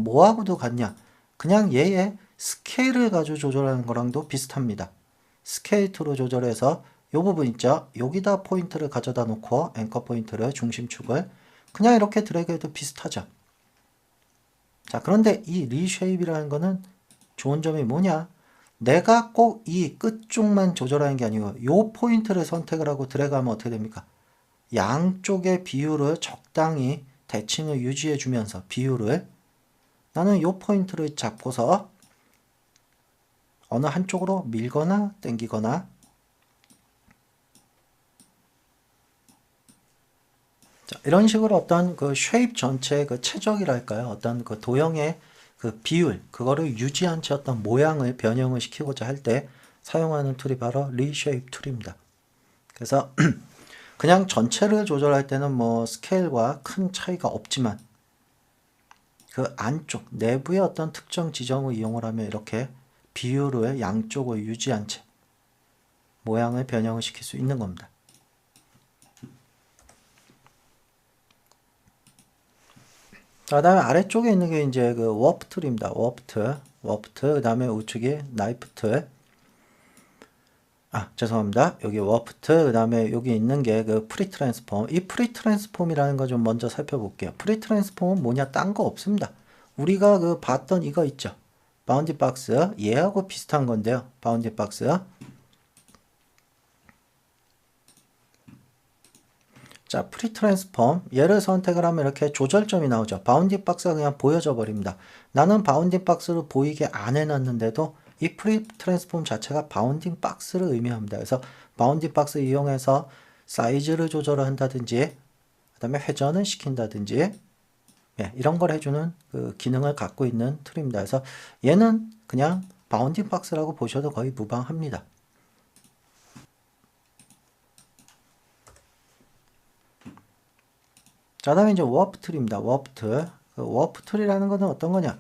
뭐하고도 같냐? 그냥 얘의 스케일을 가지고 조절하는 거랑도 비슷합니다. 스케일 툴로 조절해서 요 부분 있죠? 여기다 포인트를 가져다 놓고 앵커 포인트를 중심축을 그냥 이렇게 드래그해도 비슷하죠. 자, 그런데 이 리쉐입이라는 거는 좋은 점이 뭐냐? 내가 꼭 이 끝쪽만 조절하는 게 아니고 요 포인트를 선택을 하고 드래그하면 어떻게 됩니까? 양쪽의 비율을 적당히 대칭을 유지해 주면서 비율을 나는 요 포인트를 잡고서 어느 한쪽으로 밀거나 당기거나 자, 이런 식으로 어떤 그 쉐입 전체의 그 최적이랄까요? 어떤 그 도형의 그 비율, 그거를 유지한 채 어떤 모양을 변형을 시키고자 할 때 사용하는 툴이 바로 리쉐입 툴입니다. 그래서 그냥 전체를 조절할 때는 뭐 스케일과 큰 차이가 없지만 그 안쪽, 내부의 어떤 특정 지점을 이용을 하면 이렇게 비율을 양쪽을 유지한 채 모양을 변형을 시킬 수 있는 겁니다. 그 다음에 아래쪽에 있는 게 이제 그 워프 툴입니다. 워프, 그 다음에 우측이 나이프 툴. 죄송합니다. 여기 워프 툴, 그 다음에 여기 있는 게 그 프리 트랜스폼. 이 프리 트랜스폼이라는 거 좀 먼저 살펴볼게요. 프리 트랜스폼은 뭐냐? 딴 거 없습니다. 우리가 그 봤던 이거 있죠. 바운디 박스. 얘하고 비슷한 건데요. 바운디 박스. 자, 프리 트랜스폼 얘를 선택을 하면 이렇게 조절점이 나오죠. 바운딩 박스가 그냥 보여져 버립니다. 나는 바운딩 박스를 보이게 안 해놨는데도 이 프리 트랜스폼 자체가 바운딩 박스를 의미합니다. 그래서 바운딩 박스 이용해서 사이즈를 조절을 한다든지 그 다음에 회전을 시킨다든지 이런 걸 해주는 그 기능을 갖고 있는 툴입니다. 그래서 얘는 그냥 바운딩 박스라고 보셔도 거의 무방합니다. 자, 다음에 이제 워프 툴입니다. 워프 툴. 그 워프 툴이라는 것은 어떤 거냐?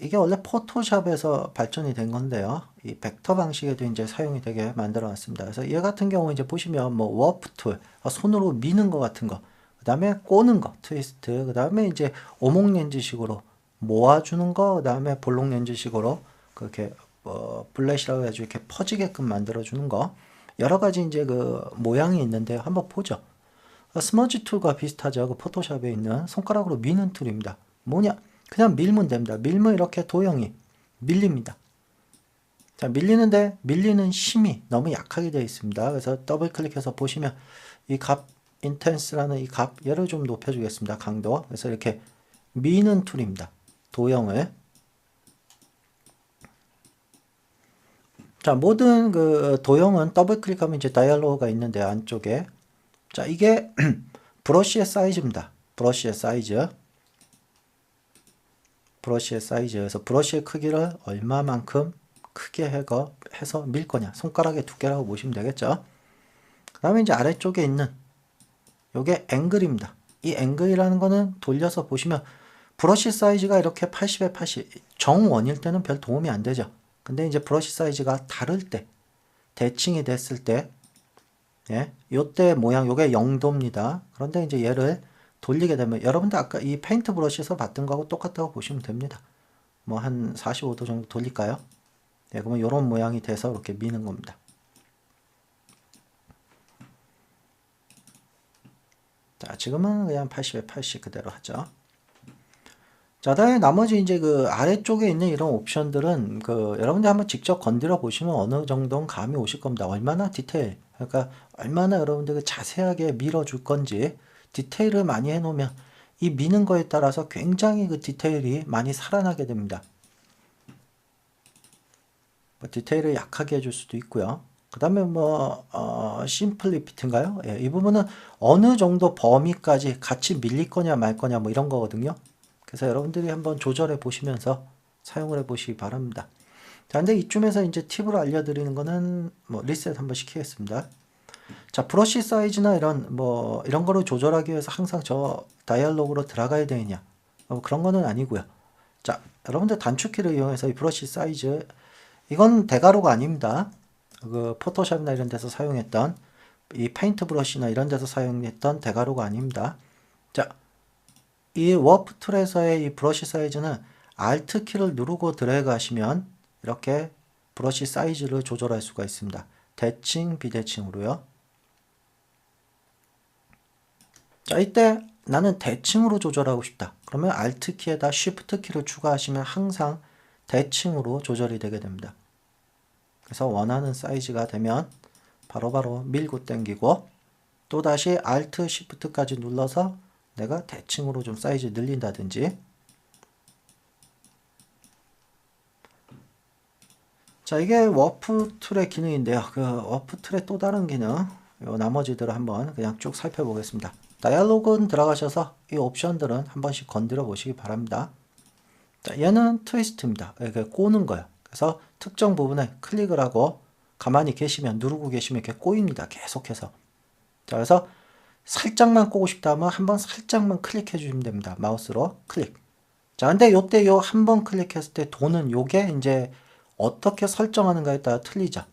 이게 원래 포토샵에서 발전이 된 건데요. 이 벡터 방식에도 이제 사용이 되게 만들어 놨습니다. 그래서 얘 같은 경우 이제 보시면 뭐 워프 툴, 손으로 미는 거 같은 거, 그 다음에 꼬는 거, 트위스트, 그 다음에 이제 오목 렌즈식으로 모아주는 거, 그 다음에 볼록 렌즈식으로 그렇게 블렛이라고 해가지고 이렇게 퍼지게끔 만들어주는 거, 여러 가지 이제 그 모양이 있는데 한번 보죠. 스머지 툴과 비슷하죠. 그 포토샵에 있는 손가락으로 미는 툴입니다. 뭐냐? 그냥 밀면 됩니다. 밀면 이렇게 도형이 밀립니다. 자, 밀리는데 밀리는 힘이 너무 약하게 되어 있습니다. 그래서 더블 클릭해서 보시면 이 값, 인텐스라는 이 값, 얘를 좀 높여주겠습니다. 강도. 그래서 이렇게 미는 툴입니다. 도형을. 자, 모든 그 도형은 더블 클릭하면 이제 다이얼로그가 있는데 안쪽에. 자, 이게 브러쉬의 사이즈입니다. 브러쉬의 사이즈. 브러쉬의 사이즈. 그래서 브러쉬의 크기를 얼마만큼 크게 해서 밀 거냐. 손가락의 두께라고 보시면 되겠죠. 그 다음에 이제 아래쪽에 있는 요게 앵글입니다. 이 앵글이라는 거는 돌려서 보시면 브러쉬 사이즈가 이렇게 80에 80 정원일 때는 별 도움이 안 되죠. 근데 이제 브러쉬 사이즈가 다를 때 대칭이 됐을 때 요때 모양 요게 0도입니다. 그런데 이제 얘를 돌리게 되면 여러분들 아까 이 페인트 브러쉬에서 봤던 거하고 똑같다고 보시면 됩니다. 뭐 한 45도 정도 돌릴까요? 그러면 요런 모양이 돼서 이렇게 미는 겁니다. 자, 지금은 그냥 80에 80 그대로 하죠. 자, 다음에 나머지 이제 그 아래쪽에 있는 이런 옵션들은 그 여러분들 한번 직접 건드려 보시면 어느 정도는 감이 오실 겁니다. 얼마나 디테일, 그러니까 얼마나 여러분들 자세하게 밀어줄 건지 디테일을 많이 해놓으면 이 미는 거에 따라서 굉장히 그 디테일이 많이 살아나게 됩니다. 디테일을 약하게 해줄 수도 있고요. 그 다음에 심플리 피트인가요? 이 부분은 어느 정도 범위까지 같이 밀릴 거냐 말 거냐 뭐 이런 거거든요. 그래서 여러분들이 한번 조절해 보시면서 사용을 해 보시기 바랍니다. 자, 근데 이쯤에서 이제 팁으로 알려드리는 거는 리셋 한번 시키겠습니다. 자, 브러쉬 사이즈나 이런 거를 조절하기 위해서 항상 저 다이얼로그로 들어가야 되느냐? 그런 거는 아니고요. 자, 여러분들 단축키를 이용해서 이 브러쉬 사이즈, 이건 대괄호가 아닙니다. 그 포토샵이나 이런 데서 사용했던 이 페인트 브러쉬나 이런 데서 사용했던 대괄호가 아닙니다. 자, 이 워프 툴에서의 이 브러쉬 사이즈는 Alt 키를 누르고 드래그 하시면 이렇게 브러쉬 사이즈를 조절할 수가 있습니다. 대칭, 비대칭으로요. 자, 이때 나는 대칭으로 조절하고 싶다. 그러면 Alt 키에다 Shift 키를 추가하시면 항상 대칭으로 조절이 되게 됩니다. 그래서 원하는 사이즈가 되면 바로바로 밀고 당기고 또다시 Alt Shift까지 눌러서 내가 대칭으로 좀 사이즈 늘린다든지. 자, 이게 워프 툴의 기능인데요. 그 워프 툴의 또 다른 기능, 요 나머지들을 한번 그냥 쭉 살펴보겠습니다. 다이얼로그는 들어가셔서 이 옵션들은 한 번씩 건드려 보시기 바랍니다. 자, 얘는 트위스트입니다. 이렇게 꼬는 거예요. 그래서 특정 부분에 클릭을 하고 가만히 계시면, 누르고 계시면 이렇게 꼬입니다. 계속해서. 자, 그래서 살짝만 꼬고 싶다면 한번 살짝만 클릭해 주시면 됩니다. 마우스로 클릭. 자, 근데 요때 요 한 번 클릭했을 때 도는 요게 이제 어떻게 설정하는가에 따라 틀리죠.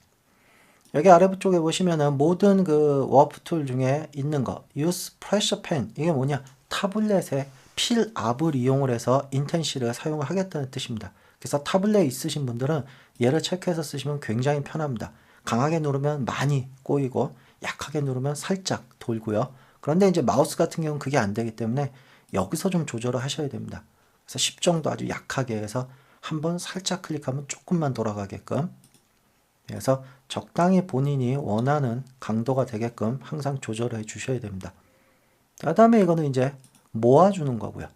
여기 아래쪽에 보시면은 모든 그 워프 툴 중에 있는 거 Use Pressure Pen, 이게 뭐냐, 타블렛에 필압을 이용을 해서 인텐시를 사용을 하겠다는 뜻입니다. 그래서 타블렛 있으신 분들은 얘를 체크해서 쓰시면 굉장히 편합니다. 강하게 누르면 많이 꼬이고 약하게 누르면 살짝 돌고요. 그런데 이제 마우스 같은 경우는 그게 안 되기 때문에 여기서 좀 조절을 하셔야 됩니다. 그래서 10 정도 아주 약하게 해서 한번 살짝 클릭하면 조금만 돌아가게끔, 그래서 적당히 본인이 원하는 강도가 되게끔 항상 조절을 해 주셔야 됩니다. 그 다음에 이거는 이제 모아주는 거고요.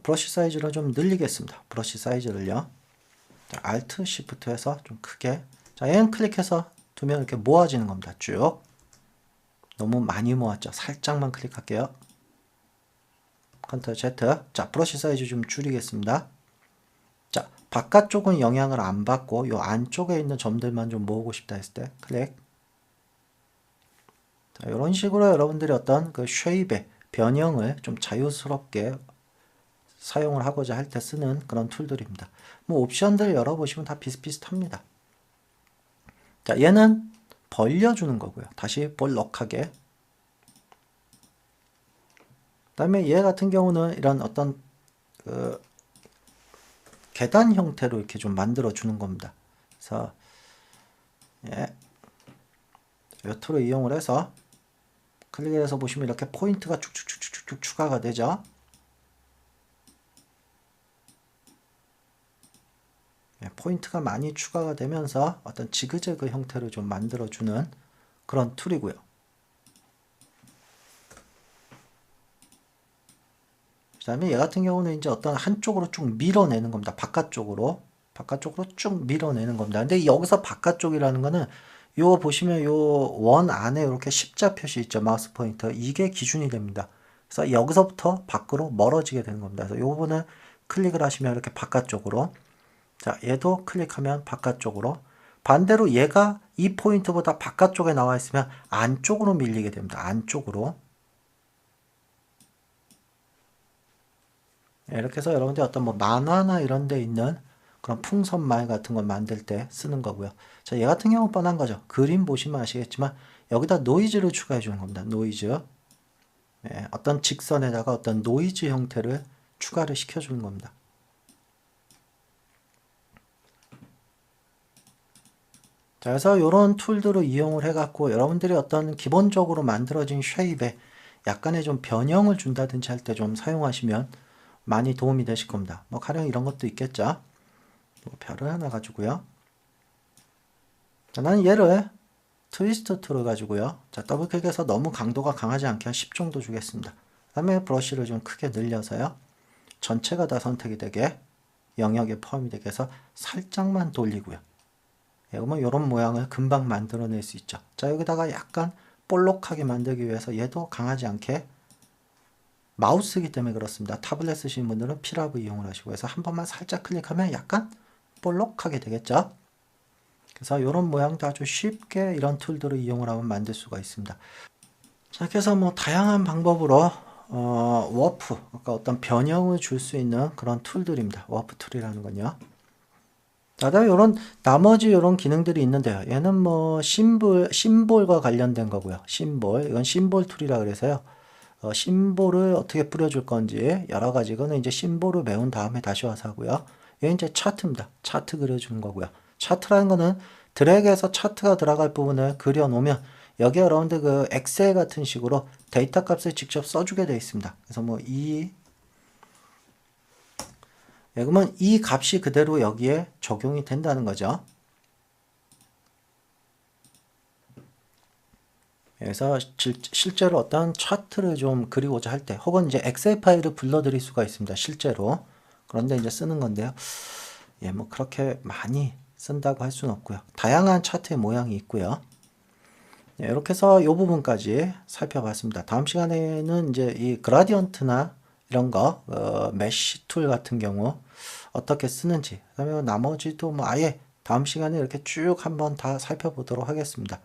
브러쉬 사이즈를 좀 늘리겠습니다. 브러쉬 사이즈를요. 자, Alt, Shift 해서 좀 크게. 자, 얘는 클릭해서 두면 이렇게 모아지는 겁니다. 쭉. 너무 많이 모았죠. 살짝만 클릭할게요. Ctrl Z. 자, 브러쉬 사이즈 좀 줄이겠습니다. 자, 바깥쪽은 영향을 안 받고 요 안쪽에 있는 점들만 좀 모으고 싶다 했을 때 클릭. 자, 이런 식으로 여러분들이 어떤 그 쉐입의 변형을 좀 자유스럽게 사용을 하고자 할 때 쓰는 그런 툴들입니다. 뭐 옵션들 열어보시면 다 비슷비슷합니다. 자, 얘는 벌려주는 거고요. 다시 볼록하게. 그 다음에 얘 같은 경우는 이런 어떤 그 계단 형태로 이렇게 좀 만들어 주는 겁니다. 그래서 예, 이 툴을 이용을 해서 클릭을 해서 보시면 이렇게 포인트가 쭉쭉쭉쭉 추가가 되죠. 예, 포인트가 많이 추가가 되면서 어떤 지그재그 형태를 좀 만들어 주는 그런 툴이고요. 그 다음에 얘 같은 경우는 이제 어떤 한쪽으로 쭉 밀어내는 겁니다. 바깥쪽으로 쭉 밀어내는 겁니다. 근데 여기서 바깥쪽이라는 거는 요 보시면 요 원 안에 이렇게 십자 표시 있죠. 마우스 포인터. 이게 기준이 됩니다. 그래서 여기서부터 밖으로 멀어지게 되는 겁니다. 그래서 요 부분은 클릭을 하시면 이렇게 바깥쪽으로. 자, 얘도 클릭하면 바깥쪽으로. 반대로 얘가 이 포인트보다 바깥쪽에 나와 있으면 안쪽으로 밀리게 됩니다. 안쪽으로. 이렇게 해서 여러분들 어떤 뭐 만화나 이런 데 있는 그런 풍선말 같은 거 만들 때 쓰는 거고요. 자, 얘 같은 경우 뻔한 거죠. 그림 보시면 아시겠지만 여기다 노이즈를 추가해 주는 겁니다. 노이즈. 예, 어떤 직선에다가 어떤 노이즈 형태를 추가를 시켜 주는 겁니다. 자, 그래서 이런 툴들을 이용을 해갖고 여러분들이 어떤 기본적으로 만들어진 쉐입에 약간의 좀 변형을 준다든지 할 때 좀 사용하시면 많이 도움이 되실 겁니다. 뭐 가령 이런 것도 있겠죠. 뭐 별을 하나 가지고요. 자, 나는 얘를 트위스트 툴을 가지고요. 자, 더블 클릭해서 너무 강도가 강하지 않게 한 10 정도 주겠습니다. 그 다음에 브러쉬를 좀 크게 늘려서요. 전체가 다 선택이 되게 영역에 포함이 되게 해서 살짝만 돌리고요. 예, 그러면 이런 모양을 금방 만들어낼 수 있죠. 자, 여기다가 약간 볼록하게 만들기 위해서 얘도 강하지 않게, 마우스이기 때문에 그렇습니다. 타블렛 쓰시는 분들은 필압을 이용을 하시고 해서 한 번만 살짝 클릭하면 약간 볼록하게 되겠죠. 그래서 이런 모양도 아주 쉽게 이런 툴들을 이용을 하면 만들 수가 있습니다. 자, 그래서 뭐 다양한 방법으로 워프, 그러니까 어떤 변형을 줄 수 있는 그런 툴들입니다. 워프 툴이라는 건요. 그다음에 요런 나머지 요런 기능들이 있는데요. 얘는 뭐 심볼과 관련된 거고요. 심볼. 이건 심볼 툴이라 그래서요. 심볼을 어떻게 뿌려줄 건지 여러 가지 이거는 이제 심볼을 메운 다음에 다시 와서 하고요. 얘 이제 차트입니다. 차트 그려주는 거고요. 차트라는 거는 드래그해서 차트가 들어갈 부분을 그려놓으면 여기 여러분들 그 엑셀 같은 식으로 데이터 값을 직접 써주게 되어 있습니다. 그래서 뭐 그러면 이 값이 그대로 여기에 적용이 된다는 거죠. 그래서 실제로 어떤 차트를 좀 그리고자 할 때 혹은 이제 엑셀 파일을 불러드릴 수가 있습니다. 실제로. 그런데 이제 쓰는 건데요. 예, 뭐 그렇게 많이 쓴다고 할 수는 없고요. 다양한 차트의 모양이 있고요. 예, 이렇게 해서 이 부분까지 살펴봤습니다. 다음 시간에는 이제 이 그라디언트나 이런 거, 메쉬 툴 같은 경우 어떻게 쓰는지, 그다음에 나머지도 뭐 아예 다음 시간에 이렇게 쭉 한번 다 살펴보도록 하겠습니다.